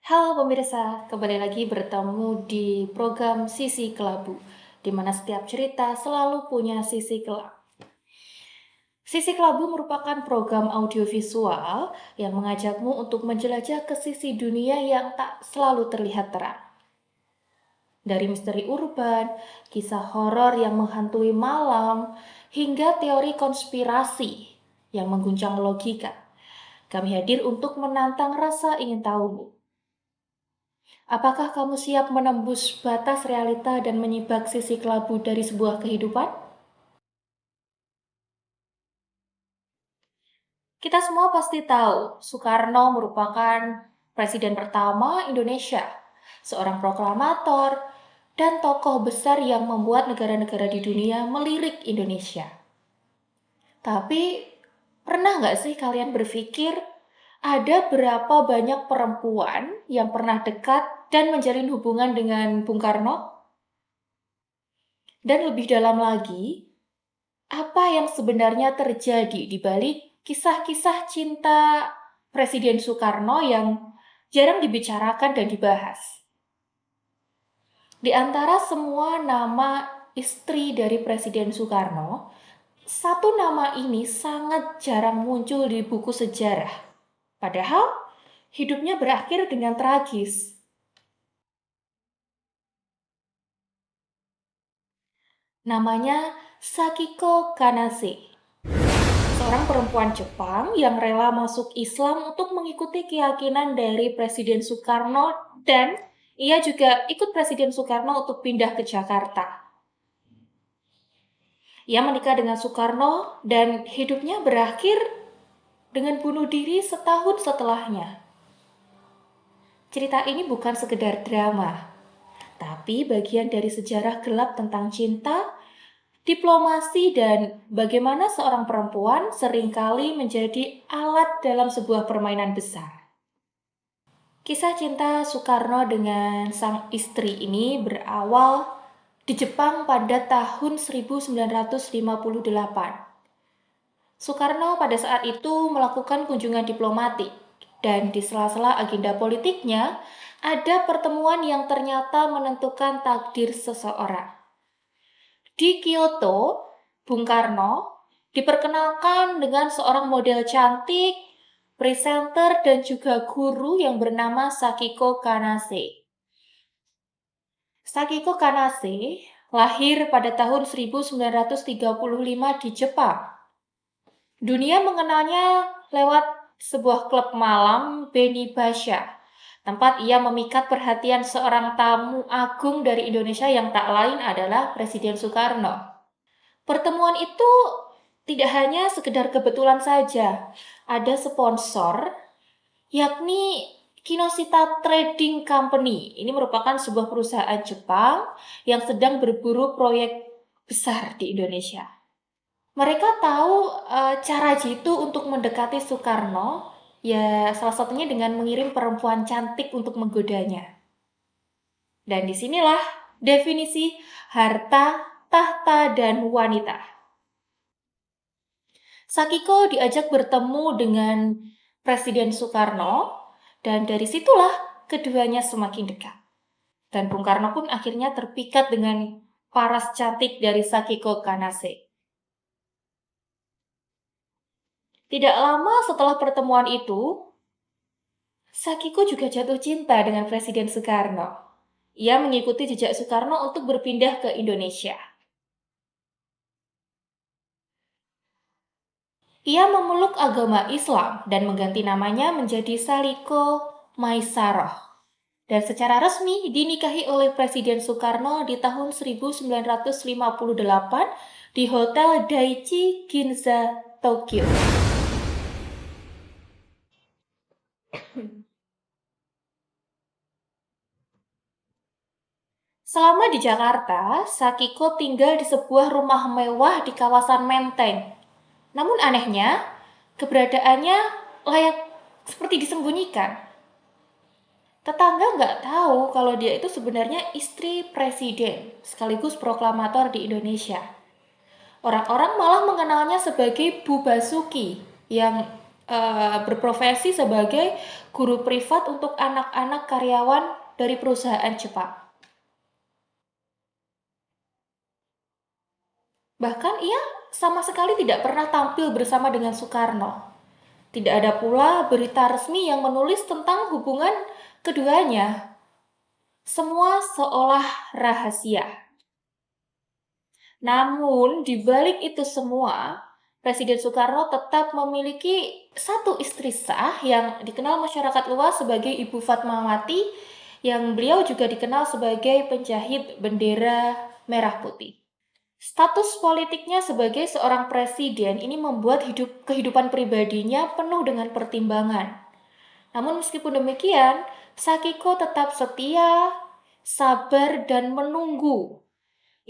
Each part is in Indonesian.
Halo pemirsa, kembali lagi bertemu di program Sisi Kelabu, di mana setiap cerita selalu punya sisi gelap. Sisi Kelabu merupakan program audiovisual yang mengajakmu untuk menjelajah ke sisi dunia yang tak selalu terlihat terang. Dari misteri urban, kisah horor yang menghantui malam, hingga teori konspirasi yang mengguncang logika. Kami hadir untuk menantang rasa ingin tahumu. Apakah kamu siap menembus batas realita dan menyibak sisi kelabu dari sebuah kehidupan? Kita semua pasti tahu, Soekarno merupakan presiden pertama Indonesia, seorang proklamator, dan tokoh besar yang membuat negara-negara di dunia melirik Indonesia. Tapi, pernah nggak sih kalian berpikir ada berapa banyak perempuan yang pernah dekat dan menjalin hubungan dengan Bung Karno? Dan lebih dalam lagi, apa yang sebenarnya terjadi di balik kisah-kisah cinta Presiden Soekarno yang jarang dibicarakan dan dibahas? Di antara semua nama istri dari Presiden Soekarno, satu nama ini sangat jarang muncul di buku sejarah. Padahal hidupnya berakhir dengan tragis. Namanya Sakiko Kanase. Seorang perempuan Jepang yang rela masuk Islam untuk mengikuti keyakinan dari Presiden Soekarno dan ia juga ikut Presiden Soekarno untuk pindah ke Jakarta. Ia menikah dengan Soekarno dan hidupnya berakhir dengan bunuh diri setahun setelahnya. Cerita ini bukan sekedar drama, tapi bagian dari sejarah gelap tentang cinta, diplomasi, dan bagaimana seorang perempuan seringkali menjadi alat dalam sebuah permainan besar. Kisah cinta Soekarno dengan sang istri ini berawal di Jepang pada tahun 1958. Soekarno pada saat itu melakukan kunjungan diplomatik, dan di sela-sela agenda politiknya, ada pertemuan yang ternyata menentukan takdir seseorang. Di Kyoto, Bung Karno diperkenalkan dengan seorang model cantik, presenter, dan juga guru yang bernama Sakiko Kanase. Sakiko Kanase lahir pada tahun 1935 di Jepang. Dunia mengenalnya lewat sebuah klub malam Benibasha, tempat ia memikat perhatian seorang tamu agung dari Indonesia yang tak lain adalah Presiden Soekarno. Pertemuan itu tidak hanya sekedar kebetulan saja. Ada sponsor, yakni Kinoshita Trading Company. Ini merupakan sebuah perusahaan Jepang yang sedang berburu proyek besar di Indonesia. Mereka tahu cara jitu untuk mendekati Soekarno, ya salah satunya dengan mengirim perempuan cantik untuk menggodanya. Dan disinilah definisi harta, tahta, dan wanita. Sakiko diajak bertemu dengan Presiden Soekarno, dan dari situlah keduanya semakin dekat. Dan Bung Karno pun akhirnya terpikat dengan paras cantik dari Sakiko Kanase. Tidak lama setelah pertemuan itu, Sakiko juga jatuh cinta dengan Presiden Soekarno. Ia mengikuti jejak Soekarno untuk berpindah ke Indonesia. Ia memeluk agama Islam dan mengganti namanya menjadi Saliko Maisaroh. Dan secara resmi dinikahi oleh Presiden Soekarno di tahun 1958 di Hotel Daiichi Ginza, Tokyo. Selama di Jakarta, Sakiko tinggal di sebuah rumah mewah di kawasan Menteng. Namun anehnya, keberadaannya layak seperti disembunyikan. Tetangga nggak tahu kalau dia itu sebenarnya istri presiden, sekaligus proklamator di Indonesia. Orang-orang malah mengenalnya sebagai Bu Basuki, yang berprofesi sebagai guru privat untuk anak-anak karyawan dari perusahaan Jepang. Bahkan ia sama sekali tidak pernah tampil bersama dengan Soekarno. Tidak ada pula berita resmi yang menulis tentang hubungan keduanya. Semua seolah rahasia. Namun, di balik itu semua, Presiden Soekarno tetap memiliki satu istri sah yang dikenal masyarakat luas sebagai Ibu Fatmawati, yang beliau juga dikenal sebagai penjahit bendera merah putih. Status politiknya sebagai seorang presiden ini membuat kehidupan pribadinya penuh dengan pertimbangan. Namun meskipun demikian, Sakiko tetap setia, sabar, dan menunggu.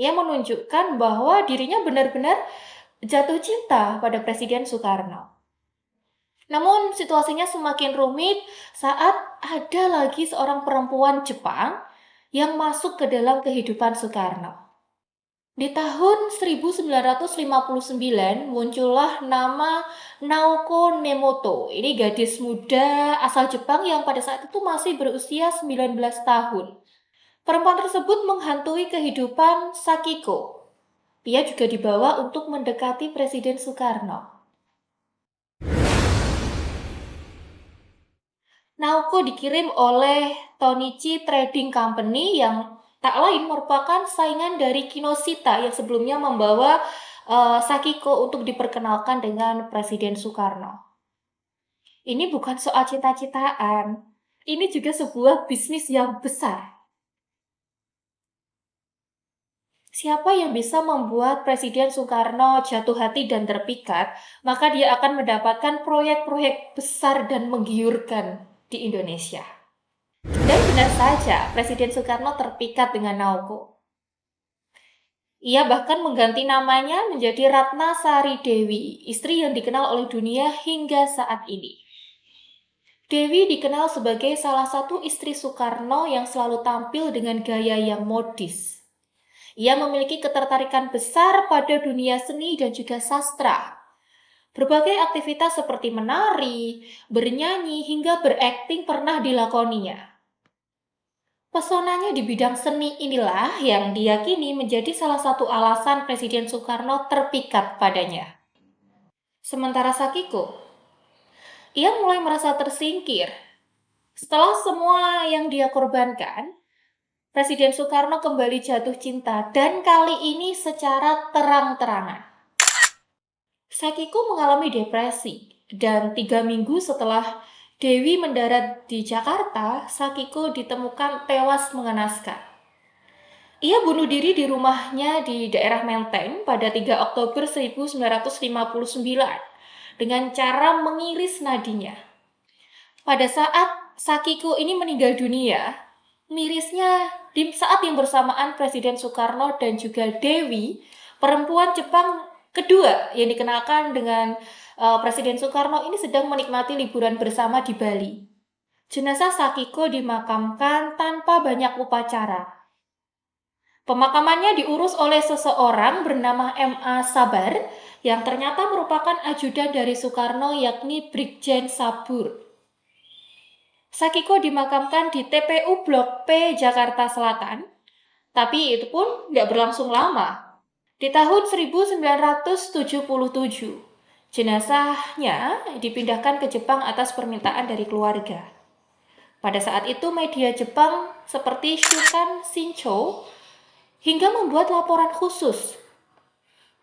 Ia menunjukkan bahwa dirinya benar-benar jatuh cinta pada Presiden Soekarno. Namun situasinya semakin rumit saat ada lagi seorang perempuan Jepang yang masuk ke dalam kehidupan Soekarno. Di tahun 1959 muncullah nama Naoko Nemoto. Ini gadis muda asal Jepang yang pada saat itu masih berusia 19 tahun. Perempuan tersebut menghantui kehidupan Sakiko. Dia juga dibawa untuk mendekati Presiden Soekarno. Naoko dikirim oleh Tonichi Trading Company yang tak lain merupakan saingan dari Kinoshita yang sebelumnya membawa Sakiko untuk diperkenalkan dengan Presiden Soekarno. Ini bukan soal cita-citaan, ini juga sebuah bisnis yang besar. Siapa yang bisa membuat Presiden Soekarno jatuh hati dan terpikat, maka dia akan mendapatkan proyek-proyek besar dan menggiurkan di Indonesia. Dan benar saja, Presiden Soekarno terpikat dengan Naoko. Ia bahkan mengganti namanya menjadi Ratna Sari Dewi, istri yang dikenal oleh dunia hingga saat ini. Dewi dikenal sebagai salah satu istri Soekarno yang selalu tampil dengan gaya yang modis. Ia memiliki ketertarikan besar pada dunia seni dan juga sastra. Berbagai aktivitas seperti menari, bernyanyi, hingga berakting pernah dilakoninya. Pesonanya di bidang seni inilah yang diyakini menjadi salah satu alasan Presiden Soekarno terpikat padanya. Sementara Sakiko, ia mulai merasa tersingkir. Setelah semua yang dia korbankan, Presiden Soekarno kembali jatuh cinta dan kali ini secara terang-terangan. Sakiko mengalami depresi dan 3 minggu setelah Dewi mendarat di Jakarta, Sakiko ditemukan tewas mengenaskan. Ia bunuh diri di rumahnya di daerah Menteng pada 3 Oktober 1959 dengan cara mengiris nadinya. Pada saat Sakiko ini meninggal dunia, mirisnya di saat yang bersamaan Presiden Soekarno dan juga Dewi, perempuan Jepang kedua yang dikenalkan dengan Presiden Soekarno ini sedang menikmati liburan bersama di Bali. Jenazah Sakiko dimakamkan tanpa banyak upacara. Pemakamannya diurus oleh seseorang bernama M.A. Sabar yang ternyata merupakan ajudan dari Soekarno yakni Brigjen Sabur. Sakiko dimakamkan di TPU Blok P, Jakarta Selatan, tapi itu pun nggak berlangsung lama. Di tahun 1977, jenazahnya dipindahkan ke Jepang atas permintaan dari keluarga. Pada saat itu media Jepang seperti Shukan Shincho hingga membuat laporan khusus.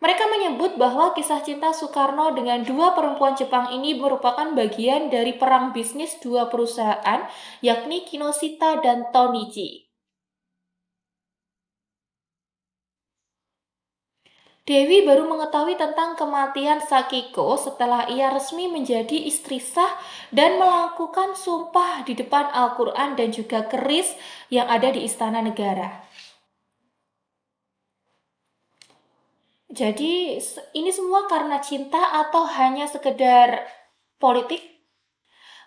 Mereka menyebut bahwa kisah cinta Soekarno dengan dua perempuan Jepang ini merupakan bagian dari perang bisnis dua perusahaan, yakni Kinoshita dan Tonichi. Dewi baru mengetahui tentang kematian Sakiko setelah ia resmi menjadi istri sah dan melakukan sumpah di depan Al-Quran dan juga keris yang ada di Istana Negara. Jadi ini semua karena cinta atau hanya sekedar politik?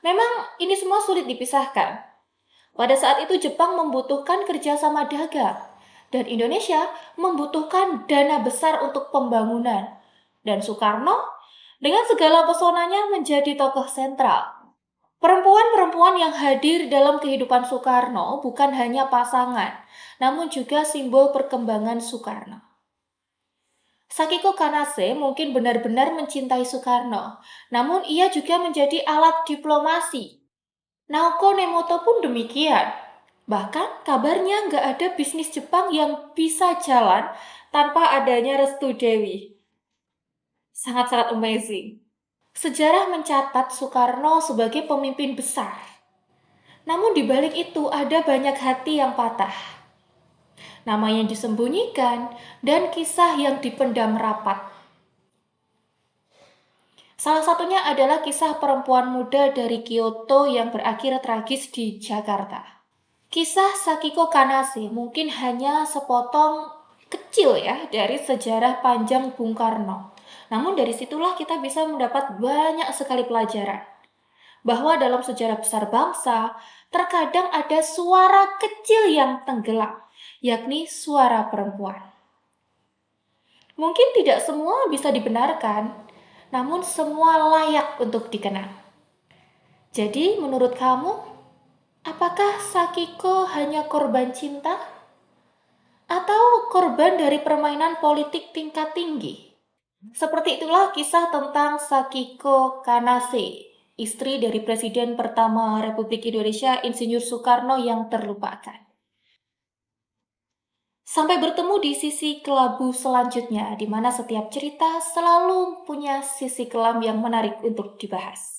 Memang ini semua sulit dipisahkan. Pada saat itu Jepang membutuhkan kerjasama dagang. Dan Indonesia membutuhkan dana besar untuk pembangunan. Dan Soekarno Dengan segala pesonanya menjadi tokoh sentral. Perempuan-perempuan yang hadir dalam kehidupan Soekarno bukan hanya pasangan, namun juga simbol perkembangan Soekarno. Sakiko Kanase mungkin benar-benar mencintai Soekarno, namun ia juga menjadi alat diplomasi. Naoko Nemoto pun demikian. Bahkan kabarnya nggak ada bisnis Jepang yang bisa jalan tanpa adanya restu Dewi. Sangat-sangat amazing. Sejarah mencatat Soekarno sebagai pemimpin besar. Namun di balik itu ada banyak hati yang patah. Nama yang disembunyikan dan kisah yang dipendam rapat. Salah satunya adalah kisah perempuan muda dari Kyoto yang berakhir tragis di Jakarta. Kisah Sakiko Kanase mungkin hanya sepotong kecil ya dari sejarah panjang Bung Karno. Namun dari situlah kita bisa mendapat banyak sekali pelajaran. Bahwa dalam sejarah besar bangsa, terkadang ada suara kecil yang tenggelam, yakni suara perempuan. Mungkin tidak semua bisa dibenarkan, namun semua layak untuk dikenang. Jadi menurut kamu, apakah Sakiko hanya korban cinta? Atau korban dari permainan politik tingkat tinggi? Seperti itulah kisah tentang Sakiko Kanase, istri dari Presiden pertama Republik Indonesia Insinyur Soekarno yang terlupakan. Sampai bertemu di sisi kelabu selanjutnya, di mana setiap cerita selalu punya sisi kelam yang menarik untuk dibahas.